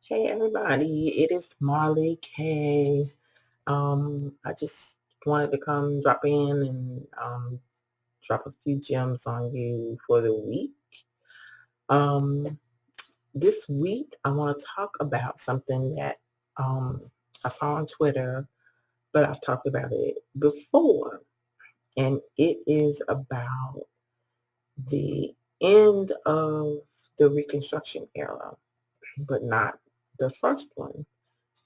Hey everybody, it is Marley K. I just wanted to come drop in and drop a few gems on you for the week. Um, this week I want to talk about something that um, I saw on Twitter, but I've talked about it before, and it is about the end of the Reconstruction era, but not the first one.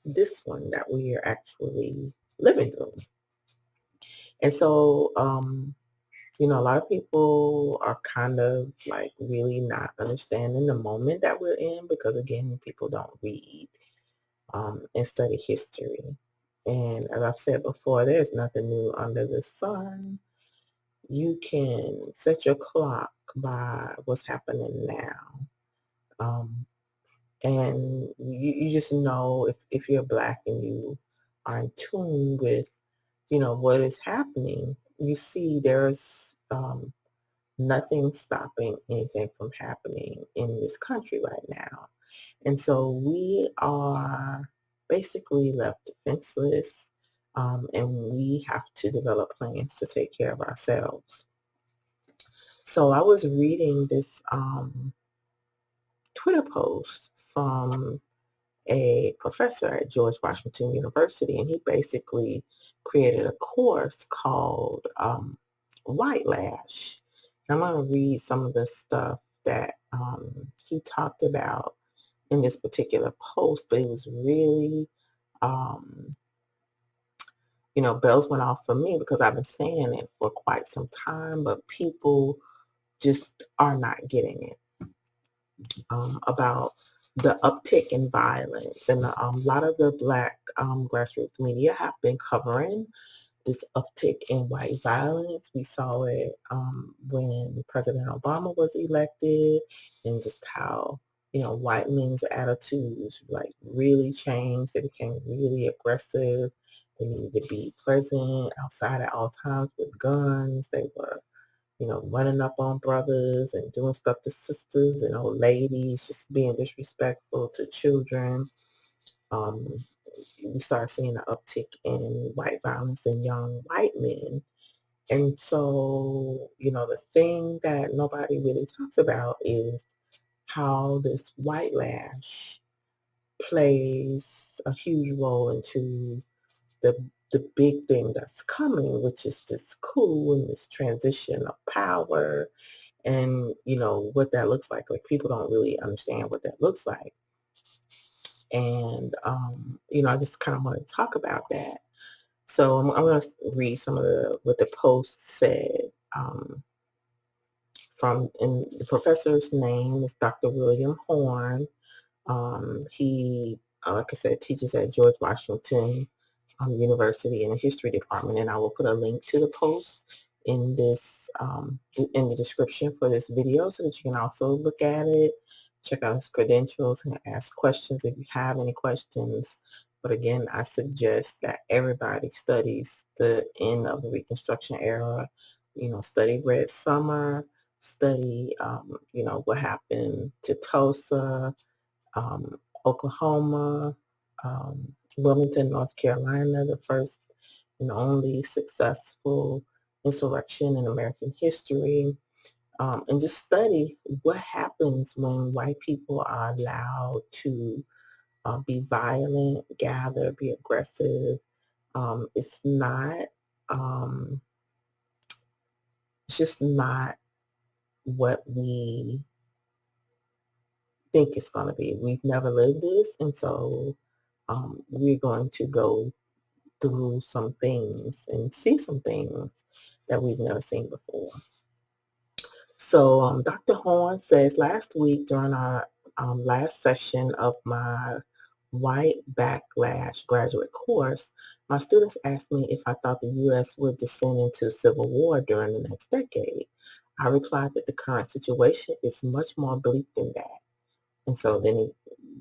This one that we are actually living through. And so, a lot of people are kind of like really not understanding the moment that we're in because, again, people don't read and study history. And as I've said before, there's nothing new under the sun. You can set your clock by what's happening now. Um, and you just know if you're black and you are in tune with what is happening, you see there's nothing stopping anything from happening in this country right now. And so we are basically left defenseless, and we have to develop plans to take care of ourselves. So I was reading this Twitter post from a professor at George Washington University, and he basically created a course called White Lash. And I'm going to read some of the stuff that he talked about in this particular post, but it was really, um, bells went off for me because I've been saying it for quite some time, but people just are not getting it. About the uptick in violence. And a lot of the Black grassroots media have been covering this uptick in white violence. We saw it when President Obama was elected, and just how, white men's attitudes like really changed. They became really aggressive. They needed to be present outside at all times with guns. They were running up on brothers and doing stuff to sisters and old ladies, just being disrespectful to children. Um, we start seeing an uptick in white violence in young white men. And so, the thing that nobody really talks about is how this white lash plays a huge role into the the big thing that's coming, which is this coup and this transition of power and what that looks like. Like, people don't really understand what that looks like. And I just kind of want to talk about that. So I'm going to read some of what the post said. And the professor's name is Dr. William Horn. He, like I said, teaches at George Washington University in the history department, and I will put a link to the post in in the description for this video so that you can also look at it, check out his credentials, and ask questions if you have any questions. But again, I suggest that everybody studies the end of the Reconstruction era. Study Red Summer, study, what happened to Tulsa, Oklahoma, Wilmington, North Carolina, the first and only successful insurrection in American history, and just study what happens when white people are allowed to be violent, gather, be aggressive. It's not, it's just not what we think it's going to be. We've never lived this, and so we're going to go through some things and see some things that we've never seen before. So Dr. Horn says, last week during our last session of my White Backlash graduate course, my students asked me if I thought the U.S. would descend into civil war during the next decade. I replied that the current situation is much more bleak than that. And so then he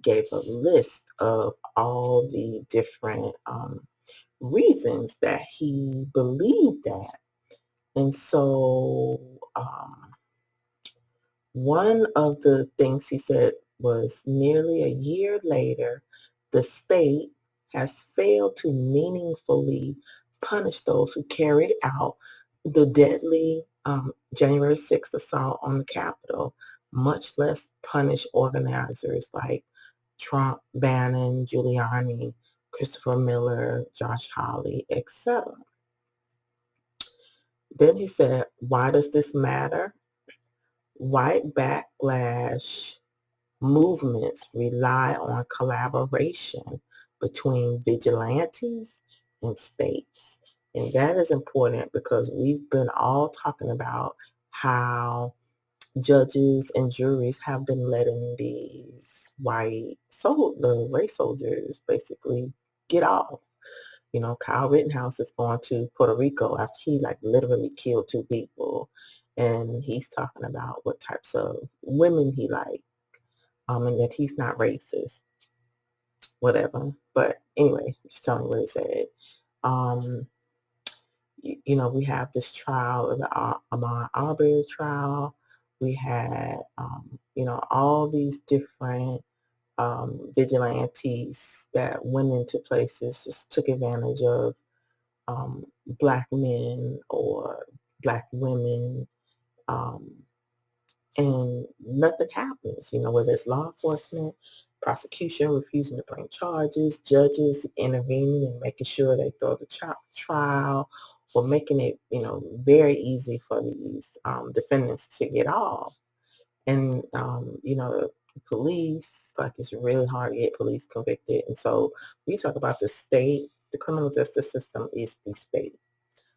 gave a list of all the different reasons that he believed that. And so one of the things he said was nearly a year later, the state has failed to meaningfully punish those who carried out the deadly January 6th assault on the Capitol, much less punish organizers like Trump, Bannon, Giuliani, Christopher Miller, Josh Hawley, etc. Then he said, why does this matter? White backlash movements rely on collaboration between vigilantes and states. And that is important because we've been all talking about how judges and juries have been letting these the race soldiers basically get off. You know, Kyle Rittenhouse is going to Puerto Rico after he like literally killed 2 people. And he's talking about what types of women he likes, and that he's not racist, whatever. But anyway, just telling you what he said. Um, we have this trial, the Ahmaud Arbery trial. We had, all these different vigilantes that went into places, just took advantage of black men or black women, um, and nothing happens, whether it's law enforcement, prosecution refusing to bring charges, judges intervening and making sure they throw the trial, or making it, very easy for these defendants to get off. And, police, like it's really hard to get police convicted. And so we talk about the state, the criminal justice system is the state.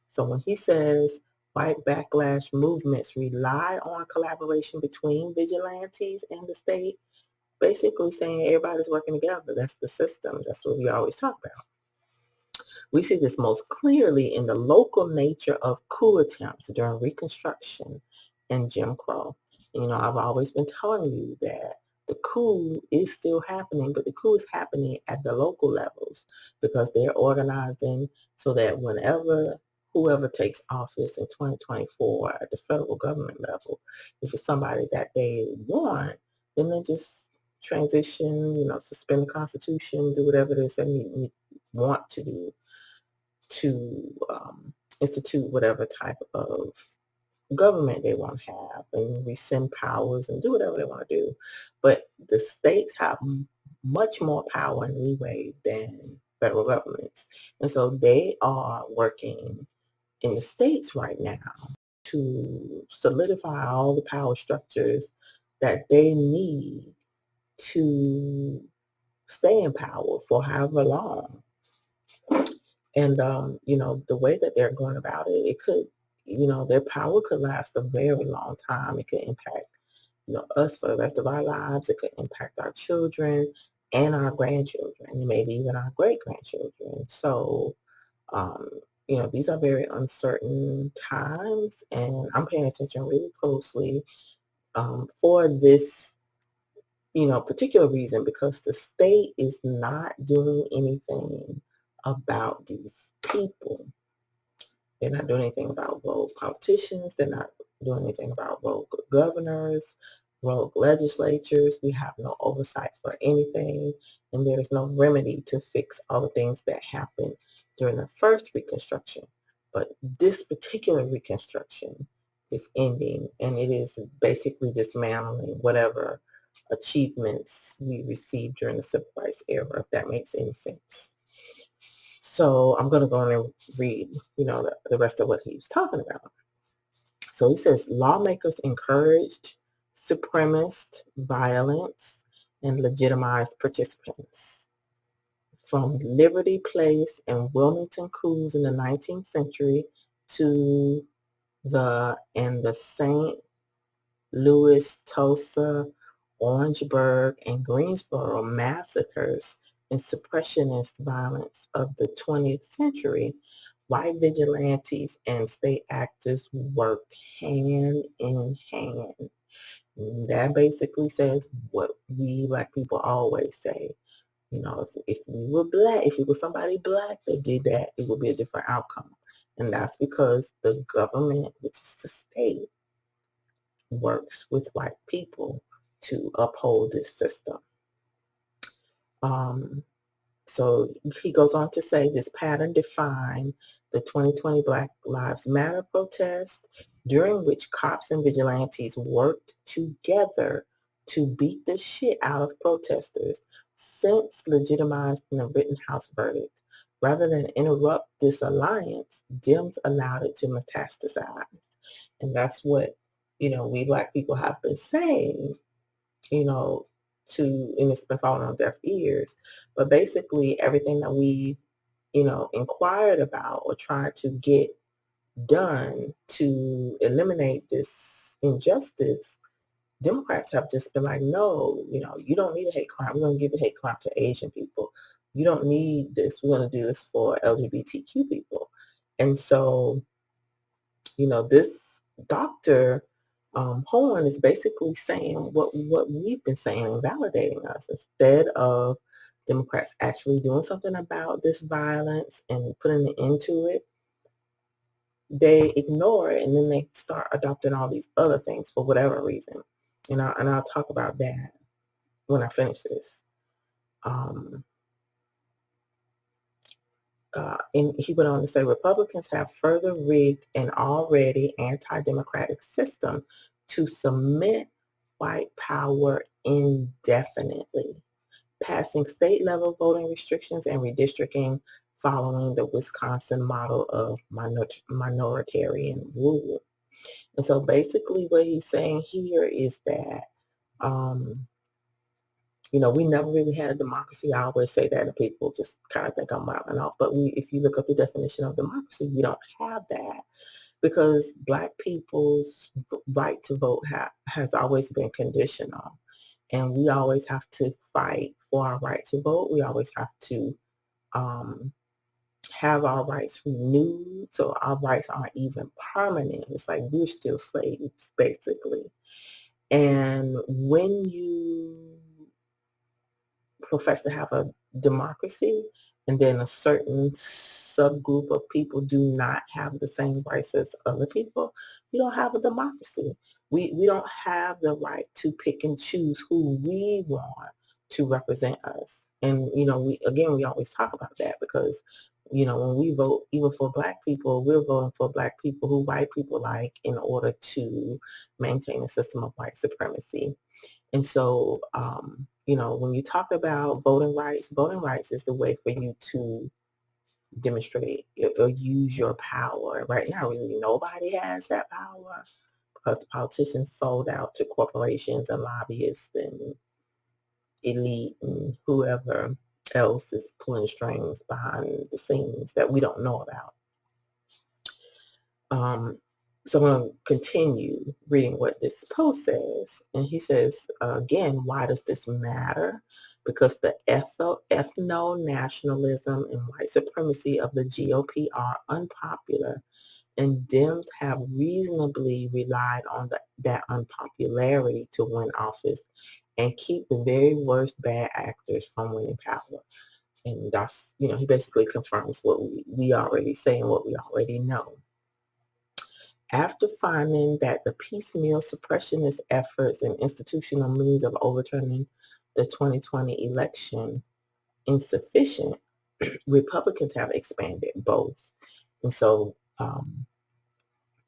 So when he says white backlash movements rely on collaboration between vigilantes and the state, basically saying everybody's working together. That's the system. That's what we always talk about. We see this most clearly in the local nature of coup attempts during Reconstruction and Jim Crow. I've always been telling you that the coup is still happening, but the coup is happening at the local levels because they're organizing so that whoever takes office in 2024 at the federal government level, if it's somebody that they want, then they just transition, suspend the Constitution, do whatever it is they want to do to institute whatever type of government they want to have and rescind powers and do whatever they want to do. But the states have much more power and leeway than federal governments. And so they are working in the states right now to solidify all the power structures that they need to stay in power for however long. And, the way that they're going about it, it could, their power could last a very long time. It could impact, us for the rest of our lives. It could impact our children and our grandchildren, and maybe even our great-grandchildren. So, um, these are very uncertain times, and I'm paying attention really closely for this, particular reason, because the state is not doing anything about these people. They're not doing anything about rogue politicians. They're not doing anything about rogue governors, rogue legislatures. We have no oversight for anything, and there is no remedy to fix all the things that happened during the first Reconstruction. But this particular Reconstruction is ending, and it is basically dismantling whatever achievements we received during the civil rights era, if that makes any sense. So I'm going to go on and read, the rest of what he was talking about. So he says, lawmakers encouraged supremacist violence and legitimized participants. From Liberty Place and Wilmington coups in the 19th century to the St. Louis, Tulsa, Orangeburg, and Greensboro massacres and suppressionist violence of the 20th century, white vigilantes and state actors worked hand in hand. And that basically says what we black people always say. If we were black, if it was somebody black that did that, it would be a different outcome. And that's because the government, which is the state, works with white people to uphold this system. So he goes on to say this pattern defined the 2020 Black Lives Matter protest, during which cops and vigilantes worked together to beat the shit out of protesters, since legitimized in a Rittenhouse verdict. Rather than interrupt this alliance, Dems allowed it to metastasize. And that's what, we Black people have been saying, you know, and it's been falling on deaf ears. But basically everything that we, inquired about or tried to get done to eliminate this injustice, Democrats have just been like, no, you don't need a hate crime. We're going to give the hate crime to Asian people. You don't need this. We're going to do this for LGBTQ people. And so, this Dr. Horn is basically saying what we've been saying and validating us. Instead of Democrats actually doing something about this violence and putting an end to it, they ignore it, and then they start adopting all these other things for whatever reason. And I'll talk about that when I finish this. And he went on to say, Republicans have further rigged an already anti-democratic system to cement white power indefinitely, passing state-level voting restrictions and redistricting following the Wisconsin model of minoritarian rule. And so basically what he's saying here is that, we never really had a democracy. I always say that, and people just kind of think I'm wilding off. But if you look up the definition of democracy, we don't have that, because Black people's right to vote has always been conditional. And we always have to fight for our right to vote. We always have to have our rights renewed, so our rights aren't even permanent. It's like we're still slaves, basically. And when you profess to have a democracy, and then a certain subgroup of people do not have the same rights as other people, you don't have a democracy. We don't have the right to pick and choose who we want to represent us. And, we always talk about that, because, when we vote, even for Black people, we're voting for Black people who white people like, in order to maintain a system of white supremacy. And so, when you talk about voting rights is the way for you to demonstrate or use your power. Right now, really nobody has that power, because the politicians sold out to corporations and lobbyists and elite and whoever else is pulling strings behind the scenes that we don't know about. So I'm going to continue reading what this post says. And he says, again, why does this matter? Because the ethno-nationalism and white supremacy of the GOP are unpopular, and Dems have reasonably relied on that unpopularity to win office and keep the very worst bad actors from winning power. And that's, he basically confirms what we already say and what we already know. After finding that the piecemeal suppressionist efforts and institutional means of overturning the 2020 election insufficient, Republicans have expanded both. And so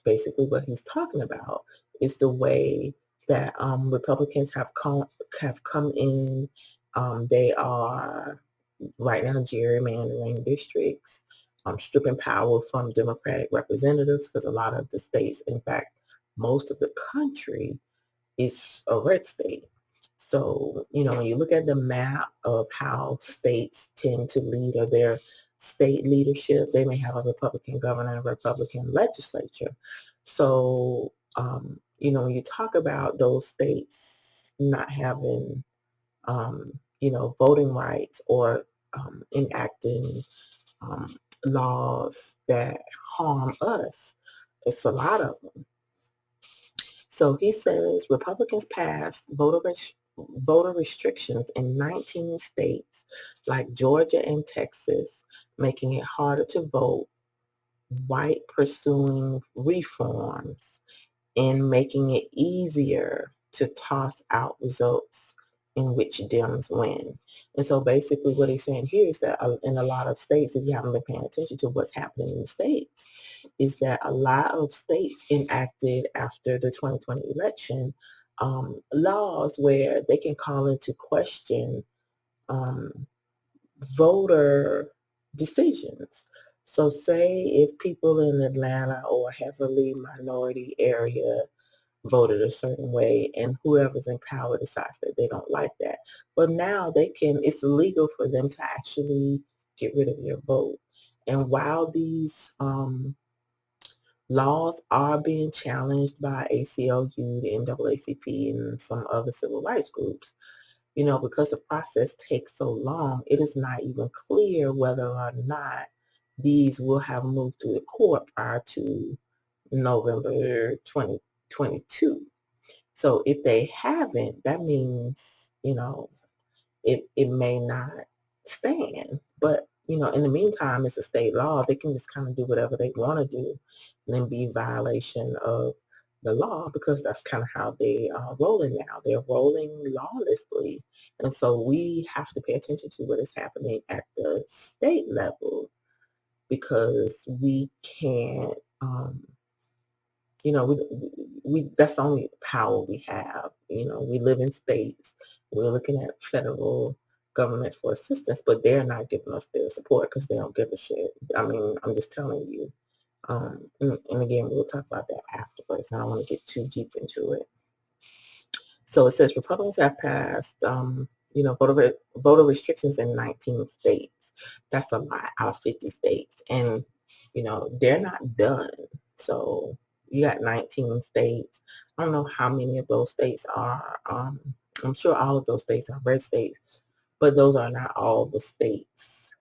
basically what he's talking about is the way that Republicans have come in. They are right now gerrymandering districts, stripping power from Democratic representatives, because a lot of the states, in fact, most of the country is a red state. So, when you look at the map of how states tend to lead, or their state leadership, they may have a Republican governor and a Republican legislature. So, when you talk about those states not having, voting rights, or enacting laws that harm us, it's a lot of them. So he says Republicans passed voter restrictions in 19 states like Georgia and Texas, making it harder to vote, white pursuing reforms, and making it easier to toss out results in which Dems win. And so basically what he's saying here is that in a lot of states, if you haven't been paying attention to what's happening in the states, is that a lot of states enacted after the 2020 election laws where they can call into question um, voter decisions. So say if people in Atlanta or a heavily minority area voted a certain way and whoever's in power decides that they don't like that. But now it's illegal for them to actually get rid of your vote. And while these laws are being challenged by ACLU, the NAACP, and some other civil rights groups, because the process takes so long, it is not even clear whether or not these will have moved through the court prior to November 2022. So if they haven't, that means, it may not stand. But, in the meantime, it's a state law. They can just kind of do whatever they want to do and then be in violation of the law because that's kind of how they are rolling now. They're rolling lawlessly. And so we have to pay attention to what is happening at the state level because we can't, we that's the only power we have. We live in states. We're looking at federal government for assistance, but they're not giving us their support because they don't give a shit. I mean, I'm just telling you. And again, we'll talk about that afterwards. I don't want to get too deep into it. So it says Republicans have passed, voter restrictions in 19 states. That's a lot out of 50 states. And, they're not done. So you got 19 states. I don't know how many of those states are, I'm sure all of those states are red states, but those are not all the states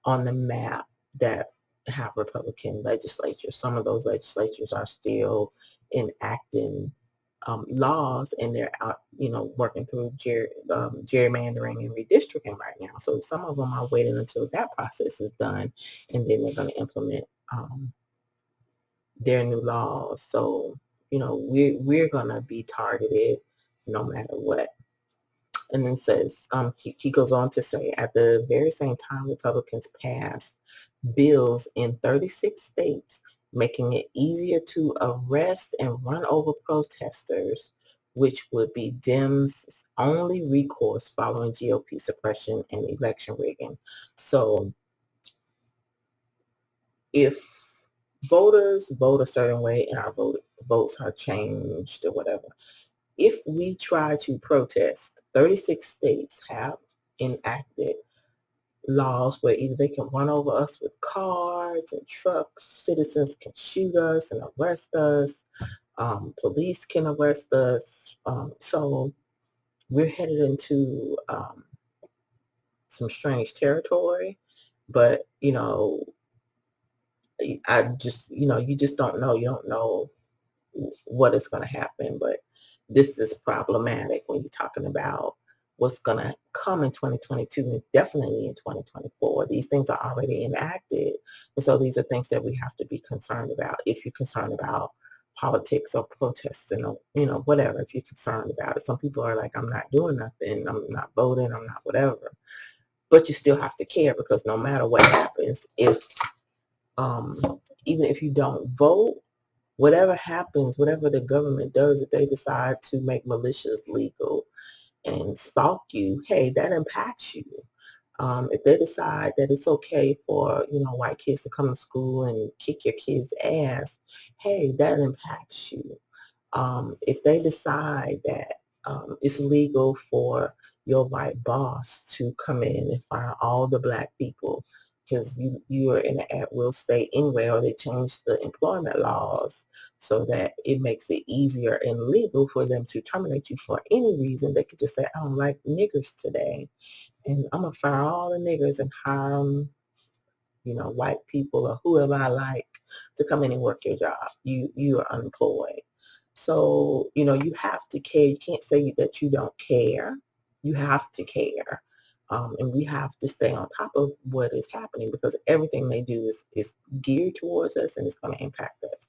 on the map that have Republican legislatures. Some of those legislatures are still enacting laws, and they're out, working through gerrymandering and redistricting right now. So some of them are waiting until that process is done, and then they're going to implement their new laws. So, we're going to be targeted no matter what. And then says, he goes on to say, at the very same time, Republicans passed bills in 36 states, making it easier to arrest and run over protesters, which would be Dems' only recourse following GOP suppression and election rigging. So if voters vote a certain way and our votes are changed or whatever, if we try to protest, 36 states have enacted laws where either they can run over us with cars and trucks, citizens can shoot us and arrest us, police can arrest us. So we're headed into some strange territory, but, I just, you just don't know. You don't know what is going to happen, but this is problematic when you're talking about what's going to come in 2022 and definitely in 2024. These things are already enacted, and so these are things that we have to be concerned about. If you're concerned about politics or protests and whatever, if you're concerned about it, some people are like, I'm not doing nothing, I'm not voting, I'm not whatever, but you still have to care because no matter what happens, if even if you don't vote, whatever happens, whatever the government does, if they decide to make militias legal and stalk you, hey, that impacts you. If they decide that it's okay for, white kids to come to school and kick your kids' ass, hey, that impacts you. If they decide that it's legal for your white boss to come in and fire all the black people because you are in an at-will state anyway, or they change the employment laws so that it makes it easier and legal for them to terminate you for any reason, they could just say, I don't like niggers today, and I'm going to fire all the niggers and hire them, white people or whoever I like to come in and work your job. You are unemployed. So, you have to care. You can't say that you don't care. You have to care. And we have to stay on top of what is happening because everything they do is geared towards us and it's going to impact us.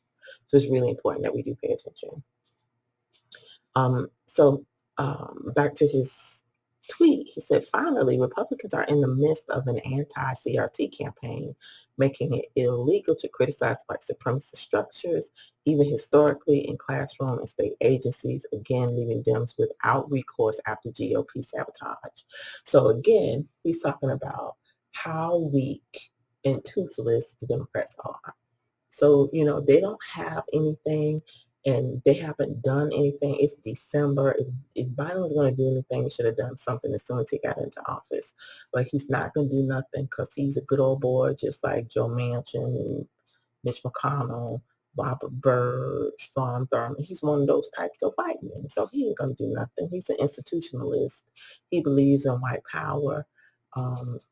So it's really important that we do pay attention. So back to his tweet, he said, finally, Republicans are in the midst of an anti-CRT campaign, making it illegal to criticize white supremacist structures, even historically in classroom and state agencies, again, leaving Dems without recourse after GOP sabotage. So again, he's talking about how weak and toothless the Democrats are. So, they don't have anything and they haven't done anything. It's December. If Biden was going to do anything, he should have done something as soon as he got into office. But he's not going to do nothing because he's a good old boy, just like Joe Manchin and Mitch McConnell, Robert Byrd, Strom Thurmond. He's one of those types of white men. So he ain't going to do nothing. He's an institutionalist. He believes in white power.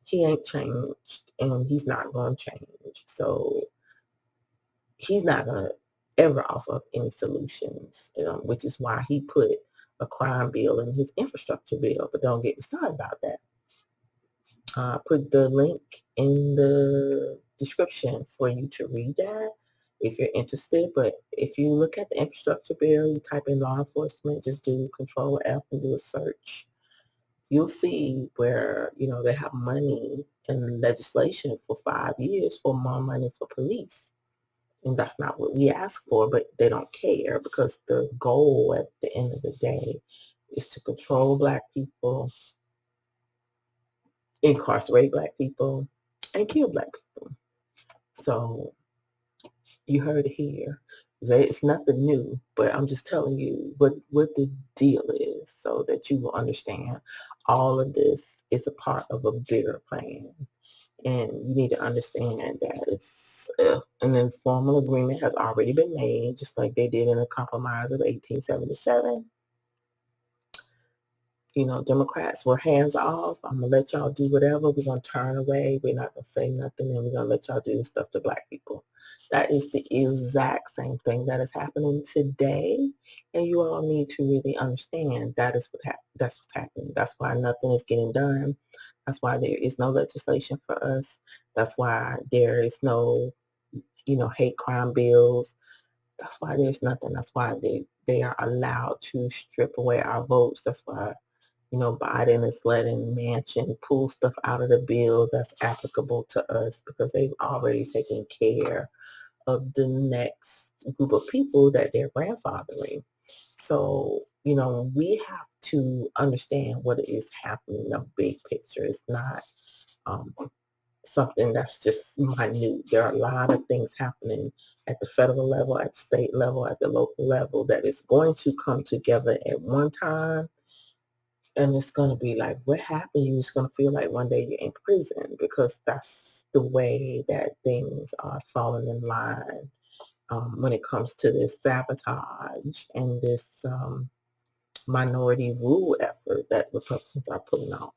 He ain't changed and he's not going to change. So he's not going to ever offer any solutions, which is why he put a crime bill in his infrastructure bill. But don't get me started about that. Put the link in the description for you to read that if you're interested. But if you look at the infrastructure bill, you type in law enforcement, just do Control F and do a search. You'll see where, they have money in legislation for 5 years for more money for police. And that's not what we ask for, but they don't care because the goal at the end of the day is to control Black people, incarcerate Black people, and kill Black people. So you heard it here. It's nothing new, but I'm just telling you what the deal is so that you will understand all of this is a part of a bigger plan. And you need to understand that it's an informal agreement has already been made, just like they did in the Compromise of 1877. Democrats were hands off. I'm going to let y'all do whatever. We're going to turn away. We're not going to say nothing, and we're going to let y'all do stuff to Black people. That is the exact same thing that is happening today, and you all need to really understand that's what's happening. That's why nothing is getting done. That's why there is no legislation for us. That's why there is no, hate crime bills. That's why there's nothing. That's why they are allowed to strip away our votes. That's why Biden is letting Manchin pull stuff out of the bill that's applicable to us because they've already taken care of the next group of people that they're grandfathering. So, we have to understand what is happening in the big picture. It's not something that's just minute. There are a lot of things happening at the federal level, at the state level, at the local level that is going to come together at one time. And it's going to be like, what happened? You're just going to feel like one day you're in prison because that's the way that things are falling in line when it comes to this sabotage and this minority rule effort that Republicans are pulling off.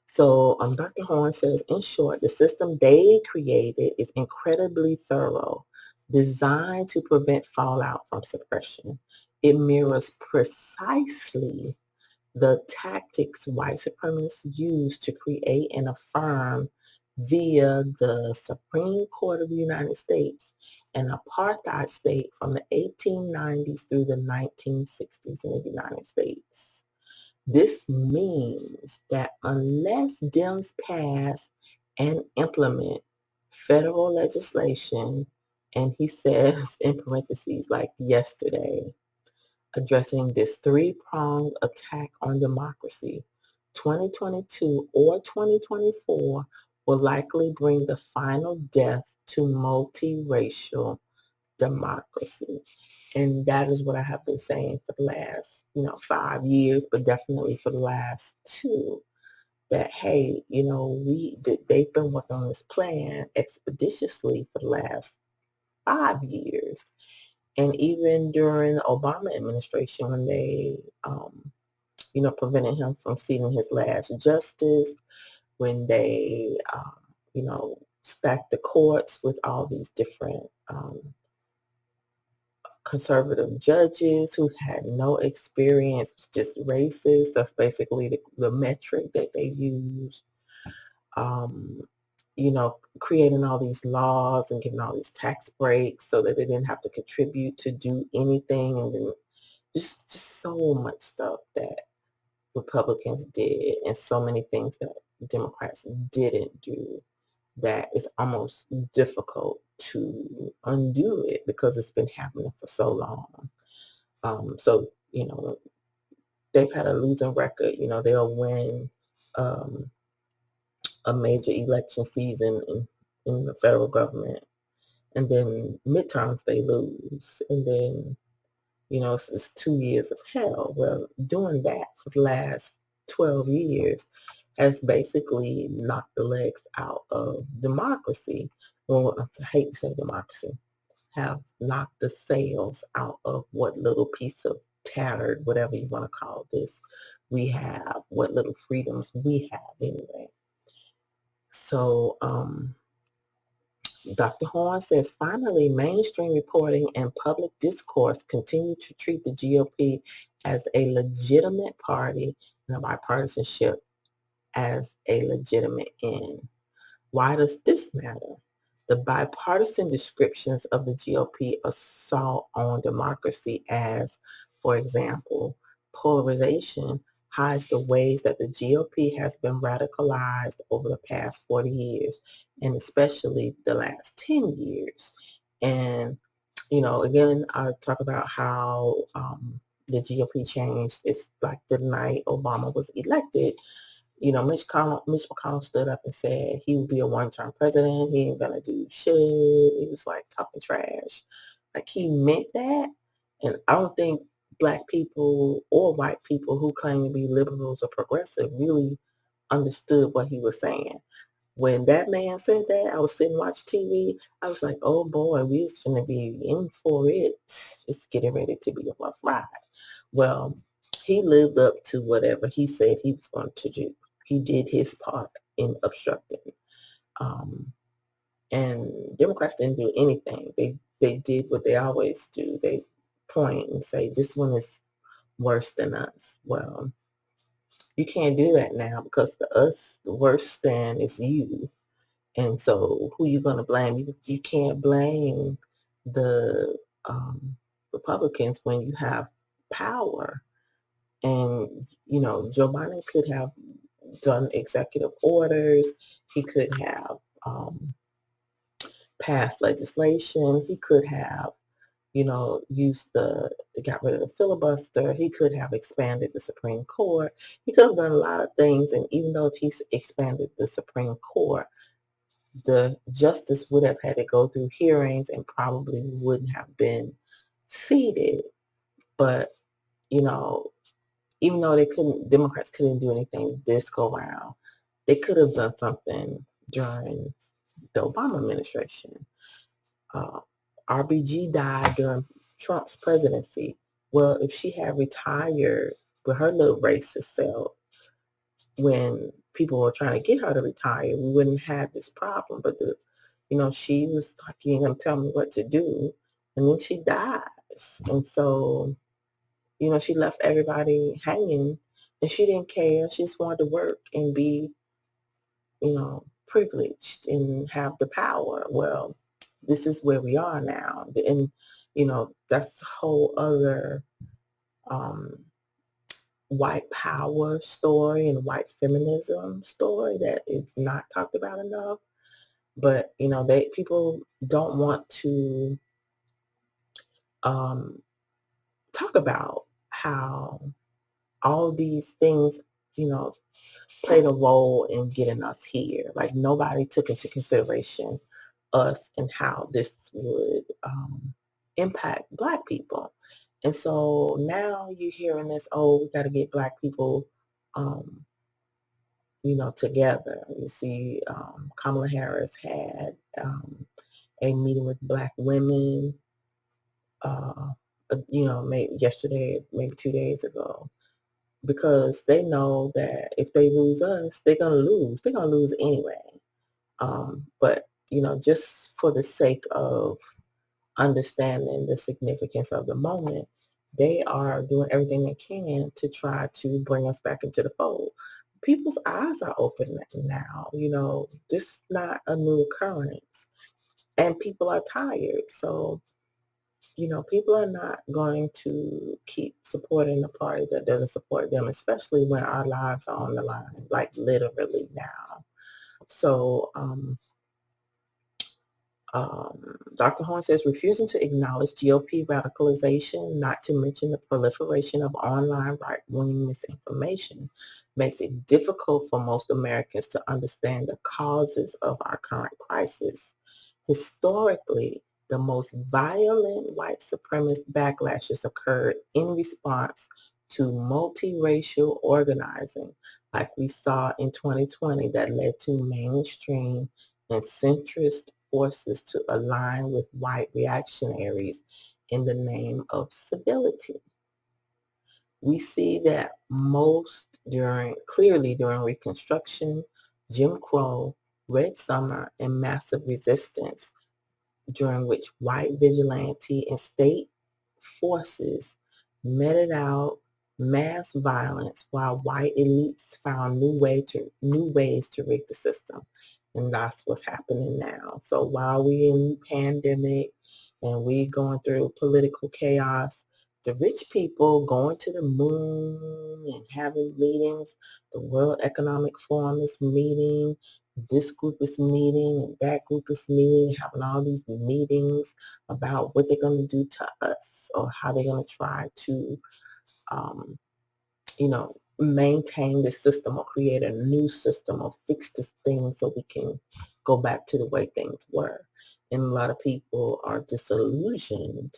So Dr. Horn says, in short, the system they created is incredibly thorough, designed to prevent fallout from suppression. It mirrors precisely the tactics white supremacists use to create and affirm via the Supreme Court of the United States an apartheid state from the 1890s through the 1960s in the United States. This means that unless Dems pass and implement federal legislation, and he says in parentheses like yesterday, addressing this three-pronged attack on democracy, 2022 or 2024 will likely bring the final death to multiracial democracy. And that is what I have been saying for the last, 5 years, but definitely for the last 2, that, hey, they've been working on this plan expeditiously for the last 5 years. And even during the Obama administration, when they, prevented him from seating his last justice, when they, stacked the courts with all these different conservative judges who had no experience, just racist. That's basically the metric that they used. Creating all these laws and giving all these tax breaks so that they didn't have to contribute to do anything. And then just so much stuff that Republicans did and so many things that Democrats didn't do that it's almost difficult to undo it because it's been happening for so long. So, they've had a losing record. They'll win um, a major election season in the federal government, and then midterms they lose, and then it's 2 years of hell. Well, doing that for the last 12 years has basically knocked the legs out of democracy. Well, I hate to say democracy, have knocked the sails out of what little piece of tattered, whatever you want to call this, we have, what little freedoms we have anyway. So, Dr. Horn says, finally, mainstream reporting and public discourse continue to treat the GOP as a legitimate party and a bipartisanship as a legitimate end. Why does this matter? The bipartisan descriptions of the GOP assault on democracy as, for example, polarization hides the ways that the GOP has been radicalized over the past 40 years, and especially the last 10 years. And, again, I talk about how the GOP changed. It's like the night Obama was elected. Mitch McConnell stood up and said he would be a one-term president. He ain't gonna do shit. He was like talking trash. Like he meant that. And I don't think black people or white people who claim to be liberals or progressive really understood what he was saying. When that man said that, I was sitting watching TV. I was like, oh boy, we're gonna be in for it. It's getting ready to be a rough ride. Well, he lived up to whatever he said he was going to do. He did his part in obstructing. Um, and Democrats didn't do anything. They did what they always do. They point and say, this one is worse than us. Well, you can't do that now because the worst than is you. And so who you going to blame? You can't blame the Republicans when you have power. And, Joe Biden could have done executive orders. He could have passed legislation. He could have, got rid of the filibuster. He could have expanded the Supreme Court. He could have done a lot of things. And even though if he's expanded the Supreme Court, the justice would have had to go through hearings and probably wouldn't have been seated. But, even though Democrats couldn't do anything this go round, they could have done something during the Obama administration. Uh, RBG died during Trump's presidency. Well, if she had retired with her little racist self when people were trying to get her to retire, we wouldn't have this problem. But she was like, you ain't gonna tell me what to do, and then she dies, and so she left everybody hanging, and she didn't care. She just wanted to work and be, privileged and have the power. Well, this is where we are now, and that's a whole other um, white power story and white feminism story that is not talked about enough. But people don't want to talk about how all these things, played a role in getting us here. Like nobody took into consideration us and how this would impact Black people. And so now you're hearing this, oh, we got to get Black people, together. You see, Kamala Harris had a meeting with Black women, maybe yesterday, maybe 2 days ago, because they know that if they lose us, they're gonna lose. They're gonna lose anyway. But just for the sake of understanding the significance of the moment, they are doing everything they can to try to bring us back into the fold. People's eyes are open now. This is not a new occurrence, and people are tired. So people are not going to keep supporting a party that doesn't support them, especially when our lives are on the line, like literally now. So, Dr. Horn says refusing to acknowledge GOP radicalization, not to mention the proliferation of online right-wing misinformation, makes it difficult for most Americans to understand the causes of our current crisis. Historically, the most violent white supremacist backlashes occurred in response to multiracial organizing, like we saw in 2020, that led to mainstream and centrist forces to align with white reactionaries in the name of civility. We see that clearly during Reconstruction, Jim Crow, Red Summer, and massive resistance, during which white vigilante and state forces meted out mass violence while white elites found new ways to rig the system. And that's what's happening now. So while we're in pandemic and we going through political chaos, the rich people going to the moon and having meetings, the World Economic Forum is meeting, this group is meeting and that group is meeting, having all these meetings about what they're going to do to us or how they're going to try to, maintain this system or create a new system or fix this thing so we can go back to the way things were. And a lot of people are disillusioned,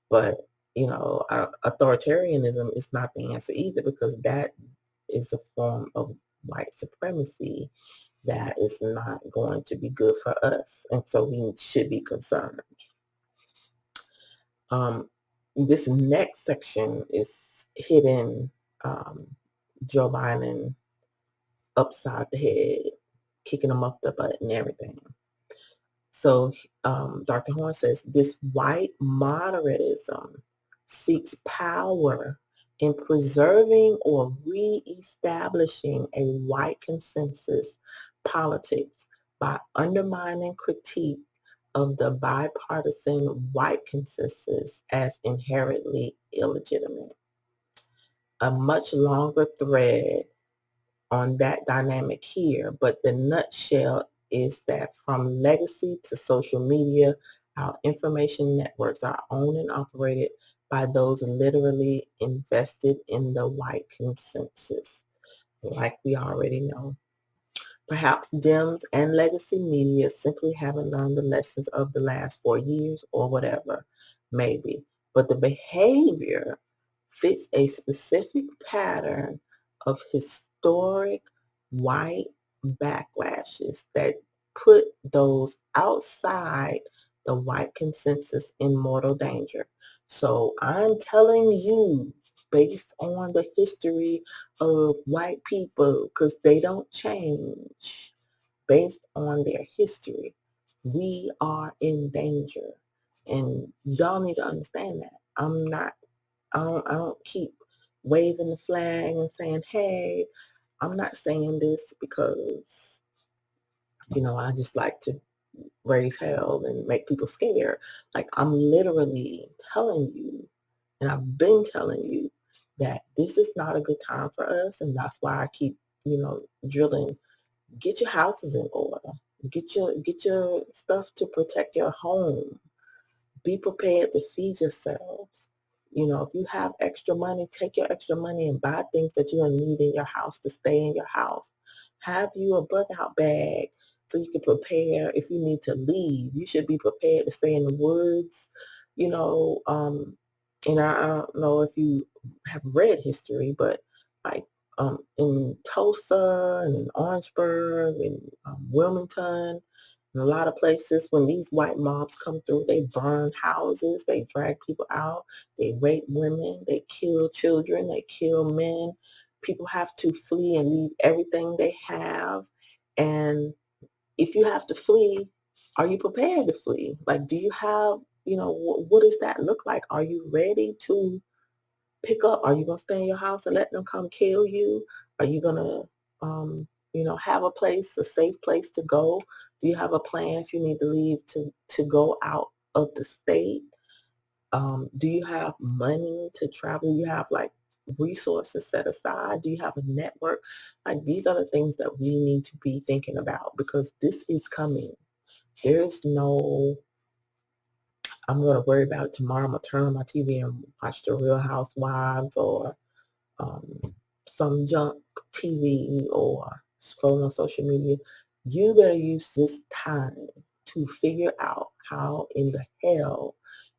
but authoritarianism is not the answer either, because that is a form of white supremacy that is not going to be good for us. And so we should be concerned. This next section is hitting Joe Biden upside the head, kicking him up the butt and everything. So Dr. Horn says this white moderatism seeks power in preserving or re-establishing a white consensus politics by undermining critique of the bipartisan white consensus as inherently illegitimate. A much longer thread on that dynamic here, but the nutshell is that from legacy to social media, our information networks are owned and operated by those literally invested in the white consensus, like we already know. Perhaps Dems and legacy media simply haven't learned the lessons of the last 4 years or whatever, maybe. But the behavior fits a specific pattern of historic white backlashes that put those outside the white consensus in mortal danger. So I'm telling you, based on the history of white people, because they don't change based on their history, we are in danger. And y'all need to understand that. I don't keep waving the flag and saying, hey, I'm not saying this because, I just like to raise hell and make people scared. Like, I'm literally telling you, and I've been telling you, that this is not a good time for us. And that's why I keep, drilling. Get your houses in order. Get your stuff to protect your home. Be prepared to feed yourselves. If you have extra money, take your extra money and buy things that you're going to need in your house to stay in your house. Have you a bug out bag so you can prepare if you need to leave. You should be prepared to stay in the woods, and I don't know if you have read history, but like in Tulsa and in Orangeburg and Wilmington, in a lot of places, when these white mobs come through, they burn houses, they drag people out, they rape women, they kill children, they kill men. People have to flee and leave everything they have. And if you have to flee, are you prepared to flee? Like, do you have, what does that look like? Are you ready to pick up? Are you going to stay in your house and let them come kill you? Are you going to, have a safe place to go? Do you have a plan if you need to leave to go out of the state? Do you have money to travel? Do you have like resources set aside? Do you have a network? Like these are the things that we need to be thinking about because this is coming. There's no, I'm going to worry about it tomorrow. I'm going to turn on my TV and watch the Real Housewives or um, some junk TV or scroll on social media. You better use this time to figure out how in the hell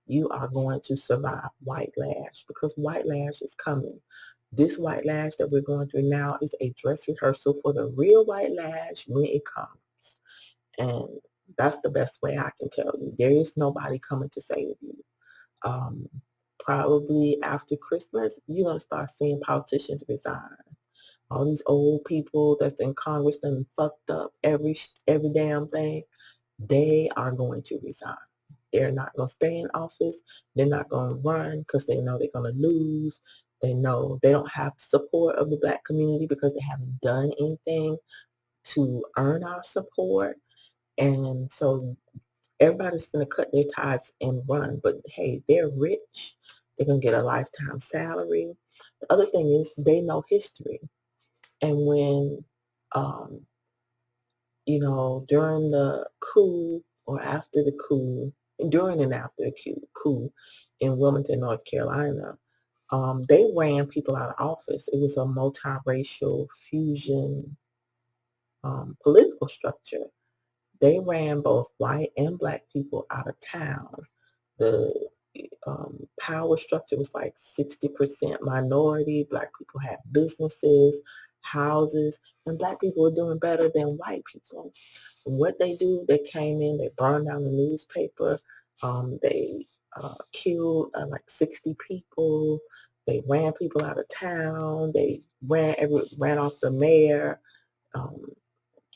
you are going to survive white lash because white lash is coming. This white lash that we're going through now is a dress rehearsal for the real white lash when it comes. And that's the best way I can tell you. There is nobody coming to save you. Um, Probably after Christmas, you're going to start seeing politicians resign. All these old people that's in Congress and fucked up every damn thing, they are going to resign. They're not going to stay in office. They're not going to run because they know they're going to lose. They know they don't have support of the black community because they haven't done anything to earn our support. And so everybody's going to cut their ties and run. But hey, they're rich. They're going to get a lifetime salary. The other thing is they know history. And when, um, during the coup or after the coup, during and after the coup in Wilmington, North Carolina, they ran people out of office. It was a multiracial fusion political structure. They ran both white and black people out of town. The power structure was like 60% minority. Black people had businesses, houses, and black people were doing better than white people. And what they do, they came in, they burned down the newspaper, they killed like 60 people. They ran people out of town. They ran off the mayor, um,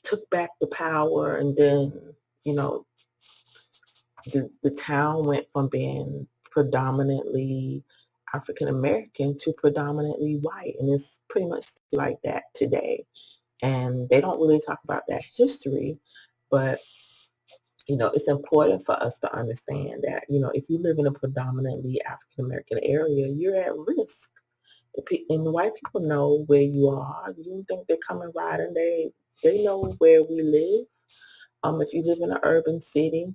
took back the power, and then you know the town went from being predominantly African American to predominantly white, and it's pretty much like that today. And they don't really talk about that history, but it's important for us to understand that if you live in a predominantly African American area, you're at risk. And the white people know where you are. You don't think they're coming riding. They know where we live. If you live in an urban city,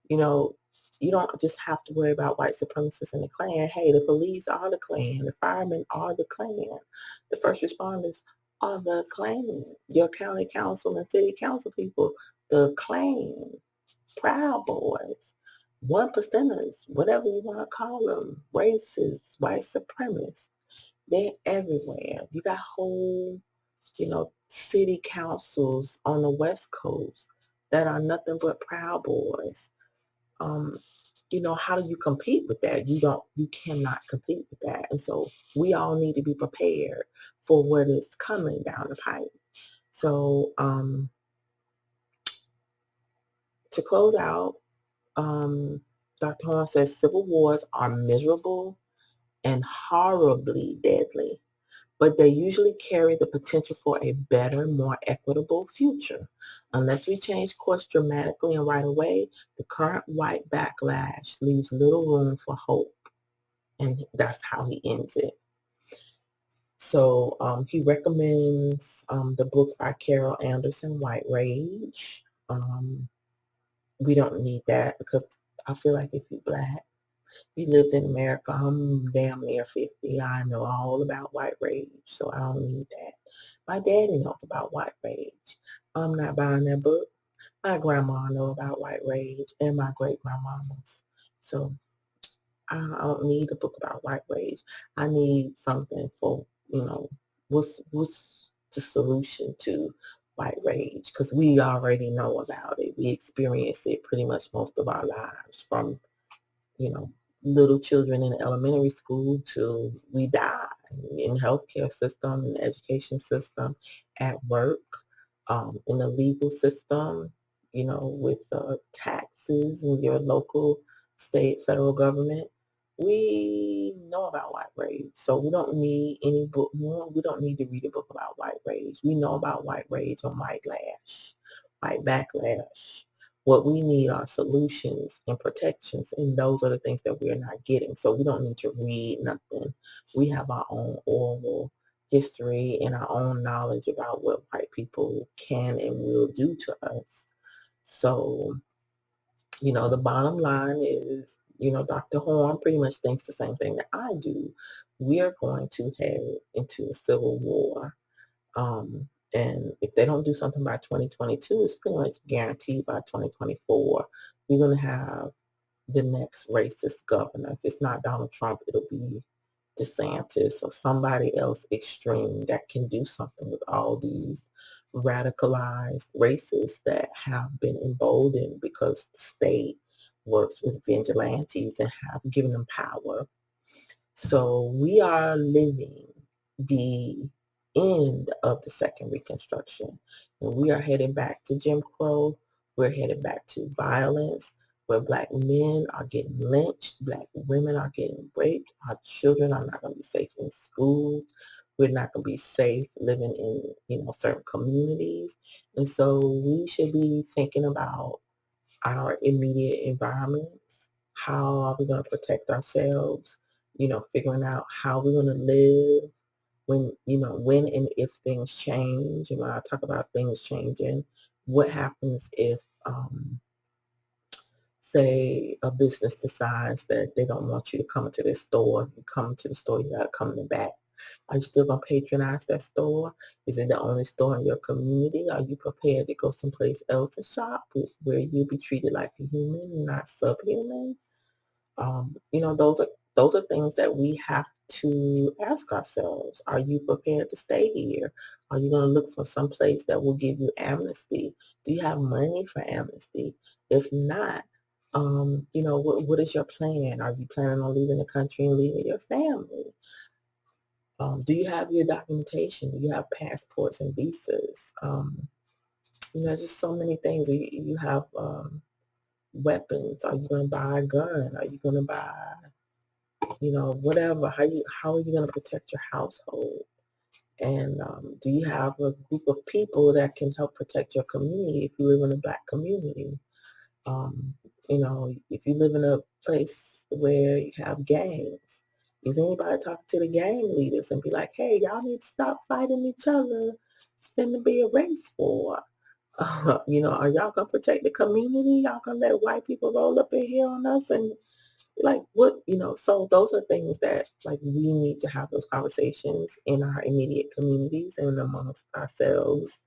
you know, you don't just have to worry about white supremacists in the Klan. Hey, the police are the Klan. The firemen are the Klan. The first responders are the Klan. Your county council and city council people, the Klan. Proud Boys, one percenters, whatever you want to call them, racists, white supremacists. They're everywhere. You got whole, city councils on the West Coast that are nothing but Proud Boys. um, how do you compete with that? You cannot compete with that. And so we all need to be prepared for what is coming down the pipe. So to close out, Dr. Horn says civil wars are miserable and horribly deadly, but they usually carry the potential for a better, more equitable future. Unless we change course dramatically and right away, the current white backlash leaves little room for hope. And that's how he ends it. So he recommends the book by Carol Anderson, White Rage. We don't need that because I feel like if you're black, you lived in America, I'm damn near 50. I know all about white rage, so I don't need that. My daddy knows about white rage. I'm not buying that book. My grandma know about white rage and my great grandmamas. So I don't need a book about white rage. I need something for, what's the solution to white rage? Because we already know about it. We experience it pretty much most of our lives from you know, little children in elementary school till we die in healthcare system, in the education system, at work, in the legal system, with taxes in your local, state, federal government. We know about white rage, so we don't need any book. We don't need to read a book about white rage. We know about white rage and white lash, white backlash. What we need are solutions and protections, and those are the things that we're not getting. So we don't need to read nothing. We have our own oral history and our own knowledge about what white people can and will do to us. So, the bottom line is, Dr. Horn pretty much thinks the same thing that I do. We are going to head into a civil war. And if they don't do something by 2022, it's pretty much guaranteed by 2024. We're going to have the next racist governor. If it's not Donald Trump, it'll be DeSantis or somebody else extreme that can do something with all these radicalized racists that have been emboldened because the state works with vigilantes and have given them power. So we are living the end of the second Reconstruction, and we are headed back to Jim Crow. We're headed back to violence where black men are getting lynched, black women are getting raped, our children are not going to be safe in schools. We're not going to be safe living in, certain communities. And so we should be thinking about our immediate environments. How are we going to protect ourselves? Figuring out how we're going to live when and if things change. And when I talk about things changing, what happens if, say, a business decides that they don't want you to come into their store? You come to the store, you got to come in the back. Are you still going to patronize that store? Is it the only store in your community? Are you prepared to go someplace else and shop where you'll be treated like a human, not subhuman? Those are things that we have to ask ourselves. Are you prepared to stay here? Are you going to look for some place that will give you amnesty? Do you have money for amnesty? If not, what is your plan? Are you planning on leaving the country and leaving your family? Do you have your documentation? Do you have passports and visas? Just so many things. You have weapons. Are you going to buy a gun? Are you going to buy, whatever? How are you going to protect your household? And do you have a group of people that can help protect your community if you live in a black community? Um, if you live in a place where you have gangs, is anybody talking to the gang leaders and be like, hey, y'all need to stop fighting each other? It's finna be a race war. Are y'all gonna protect the community? Y'all gonna let white people roll up in here on us and like what, so those are things that like we need to have those conversations in our immediate communities and amongst ourselves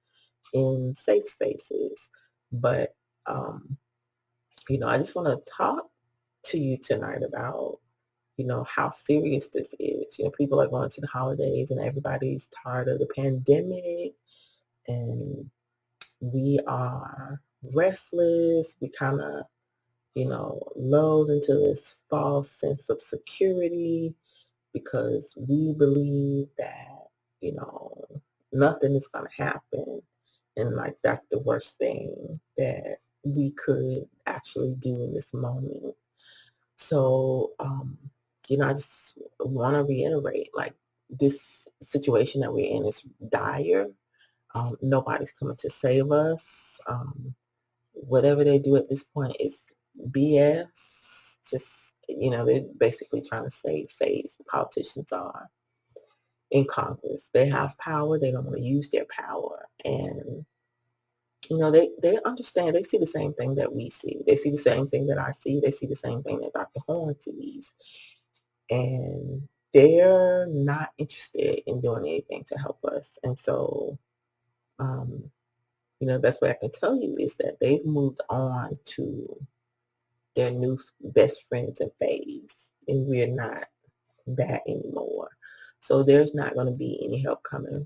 in safe spaces. But I just want to talk to you tonight about, how serious this is. People are going to the holidays and everybody's tired of the pandemic and we are restless. We kind of, lulled into this false sense of security because we believe that, you know, nothing is going to happen. And like, that's the worst thing that we could actually do in this moment. So, I just want to reiterate, like, this situation that we're in is dire. Nobody's coming to save us. Whatever they do at this point is BS. Just, they're basically trying to save face. The politicians are in Congress. They have power. They don't want to use their power. And, they understand. They see the same thing that we see. They see the same thing that I see. They see the same thing that Dr. Horn sees. And they're not interested in doing anything to help us. And so, um, best way I can tell you is that they've moved on to their new best friends and faves, and we're not that anymore. So there's not going to be any help coming.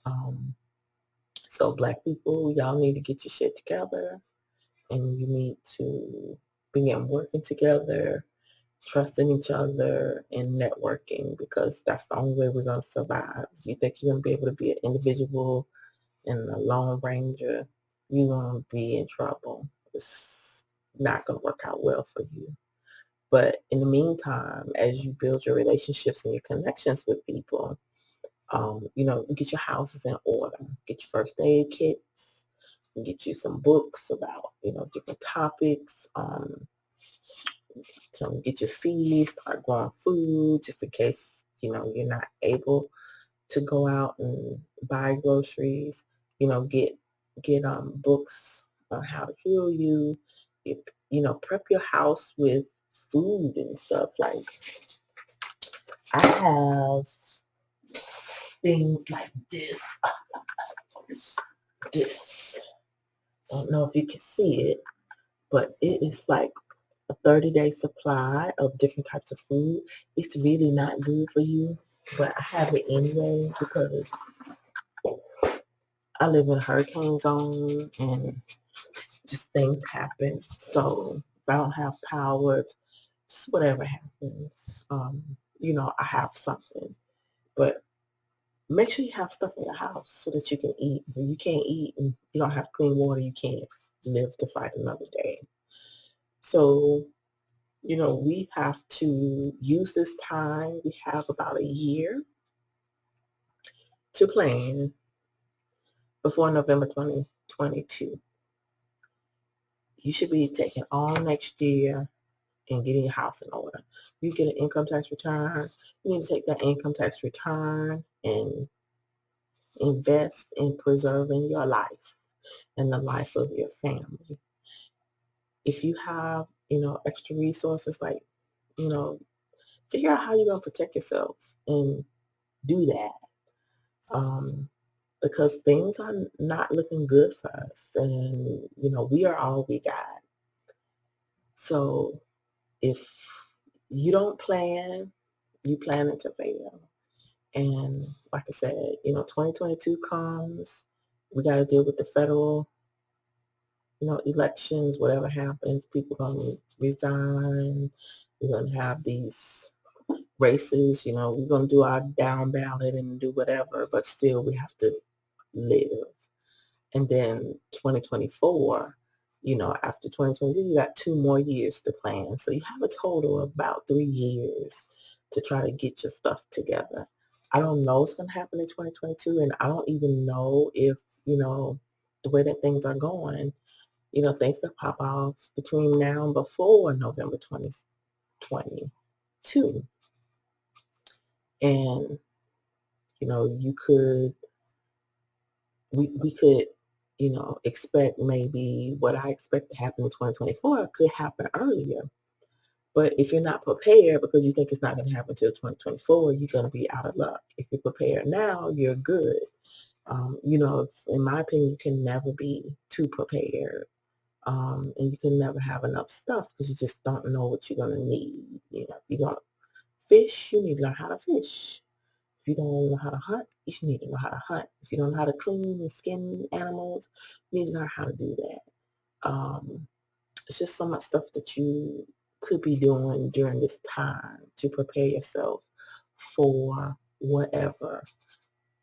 Um, so black people, y'all need to get your shit together, and you need to begin working together, trusting each other, and networking, because that's the only way we're going to survive. If you think you're going to be able to be an individual and a lone ranger, you're going to be in trouble. It's not going to work out well for you. But in the meantime, as you build your relationships and your connections with people, get your houses in order, get your first aid kits, get you some books about, different topics, to get your seeds, start growing food, just in case, you're not able to go out and buy groceries, get books on how to heal you, if, prep your house with food and stuff. Like, I have things like this. I don't know if you can see it, but it is like a 30-day supply of different types of food. It's really not good for you, but I have it anyway because I live in a hurricane zone and just things happen. So if I don't have power, just whatever happens, I have something. But make sure you have stuff in your house so that you can eat. If you can't eat and you don't have clean water, you can't live to fight another day. So, we have to use this time. We have about a year to plan before November 2022. You should be taking all next year and getting your house in order. You get an income tax return. You need to take that income tax return and invest in preserving your life and the life of your family. If you have, extra resources, like, figure out how you're going to protect yourself and do that. Because things are not looking good for us, and, we are all we got. So if you don't plan, you planning to fail. And like I said, 2022 comes, we got to deal with the federal, elections. Whatever happens, people going to resign. We're going to have these races, we're going to do our down ballot and do whatever, but still we have to live. And then 2024, after 2022, you got 2 more years to plan. So you have a total of about 3 years to try to get your stuff together. I don't know what's going to happen in 2022, and I don't even know if, the way that things are going, things could pop off between now and before November 2022. And, you could, we could, expect maybe what I expect to happen in 2024 could happen earlier. But if you're not prepared because you think it's not going to happen until 2024, you're going to be out of luck. If you're prepared now, you're good. In my opinion, you can never be too prepared. And you can never have enough stuff because you just don't know what you're going to need. If you don't fish, you need to learn how to fish. If you don't know how to hunt, you need to know how to hunt. If you don't know how to clean and skin animals, you need to learn how to do that. It's just so much stuff that you could be doing during this time to prepare yourself for whatever.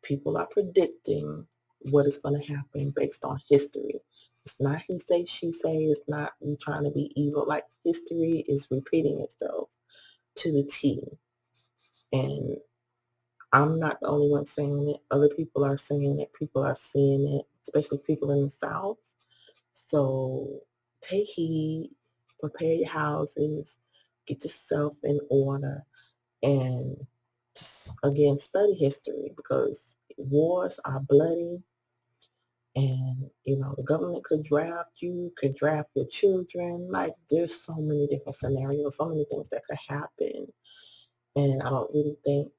People are predicting what is going to happen based on history. It's not he say, she say. It's not you trying to be evil. Like, history is repeating itself to the T. And I'm not the only one saying it. Other people are saying it. People are seeing it, especially people in the South. So take heed, prepare your houses, get yourself in order, and just, again, study history because wars are bloody. And, the government could draft you, could draft your children. Like, there's so many different scenarios, so many things that could happen. And I don't really think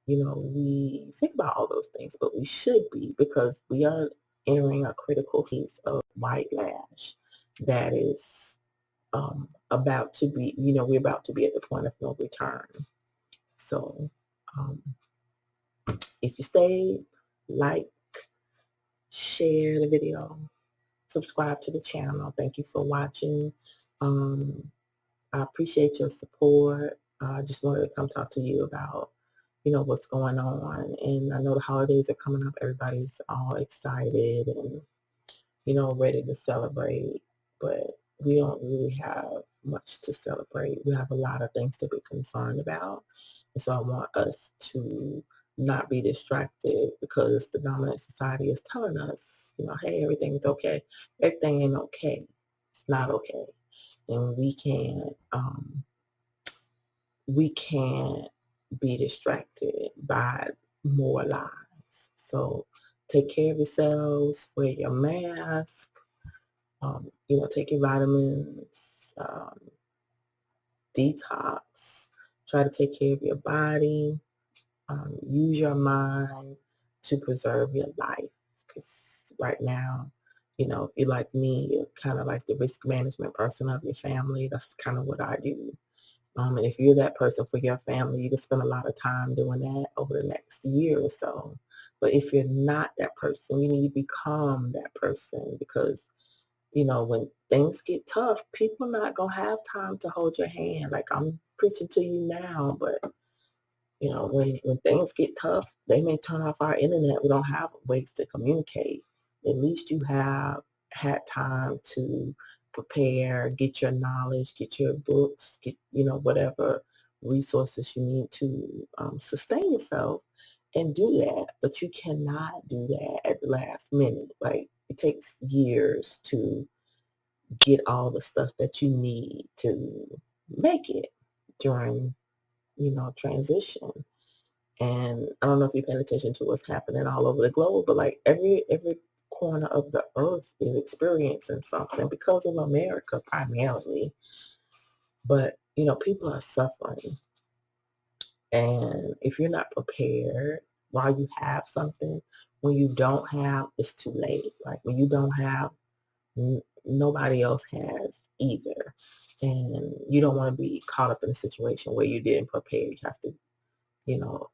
we think about all those things, but we should be because we are entering a critical piece of white lash that is about to be, we're about to be at the point of no return. So um, if you stay, like, share the video, subscribe to the channel. Thank you for watching. I appreciate your support. I just wanted to come talk to you about what's going on. And I know the holidays are coming up. Everybody's all excited and, ready to celebrate. But we don't really have much to celebrate. We have a lot of things to be concerned about. And so I want us to not be distracted because the dominant society is telling us, hey, everything's okay. Everything ain't okay. It's not okay. And we can't be distracted by more lies. So take care of yourselves, wear your mask, take your vitamins, detox, try to take care of your body, use your mind to preserve your life. Because right now, if you're like me, you're kind of like the risk management person of your family. That's kind of what I do. And if you're that person for your family, you can spend a lot of time doing that over the next year or so. But if you're not that person, you need to become that person because, when things get tough, people not going to have time to hold your hand. Like I'm preaching to you now, but when things get tough, they may turn off our internet. We don't have ways to communicate. At least you have had time to prepare, get your knowledge, get your books, get, whatever resources you need to sustain yourself and do that. But you cannot do that at the last minute. Like it takes years to get all the stuff that you need to make it during, transition. And I don't know if you're paying attention to what's happening all over the globe, but like every corner of the earth is experiencing something because of America primarily. But people are suffering. And if you're not prepared while you have something, when you don't have, it's too late. Like when you don't have, nobody else has either. And you don't want to be caught up in a situation where you didn't prepare. You have to, you know,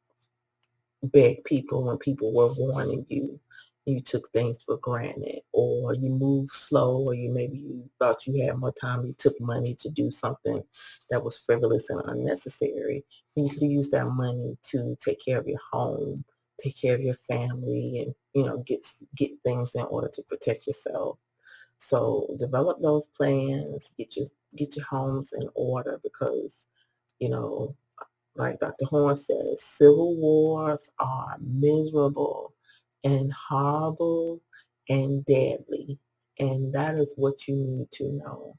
beg people when people were warning you. You took things for granted, or you moved slow, or maybe you thought you had more time. You took money to do something that was frivolous and unnecessary. And you could use that money to take care of your home, take care of your family, and get things in order to protect yourself. So develop those plans. Get your homes in order because you know like Dr. Horn says, civil wars are miserable and horrible and deadly. And that is what you need to know.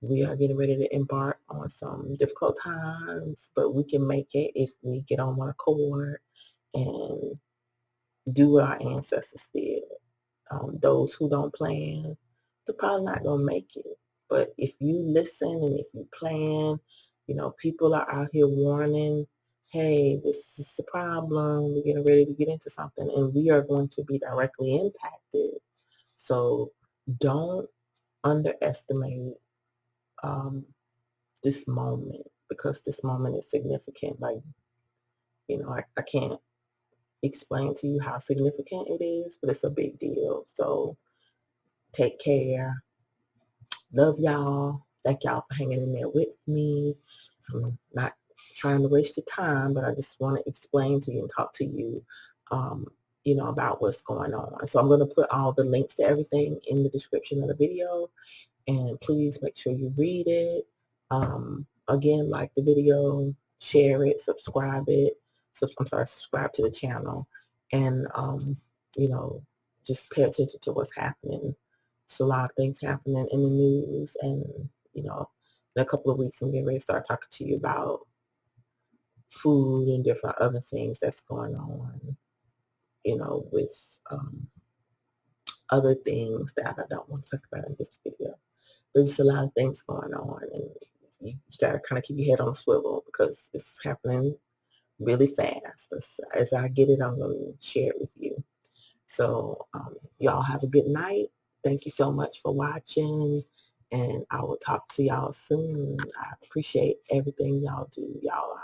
We are getting ready to embark on some difficult times, but we can make it if we get on one accord and do what our ancestors did. Those who don't plan, they're probably not going to make it. But if you listen and if you plan, people are out here warning, hey, this is the problem. We're getting ready to get into something and we are going to be directly impacted. So don't underestimate um, this moment because this moment is significant. Like, I can't explain to you how significant it is, but it's a big deal. So take care. Love y'all. Thank y'all for hanging in there with me. I'm not trying to waste your time, but I just want to explain to you and talk to you, about what's going on. So I'm going to put all the links to everything in the description of the video. And please make sure you read it. Again, like the video, share it, subscribe it. Subscribe to the channel. And, just pay attention to what's happening. There's a lot of things happening in the news. And, in a couple of weeks, I'm getting ready to start talking to you about food and different other things that's going on, with other things that I don't want to talk about in this video. There's just a lot of things going on, and you got to kind of keep your head on a swivel because it's happening really fast. As I get it, I'm going to share it with you. So y'all have a good night. Thank you so much for watching, and I will talk to y'all soon. I appreciate everything y'all do. Y'all,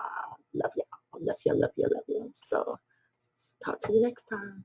love y'all. Love you, love you, love you. So talk to you next time.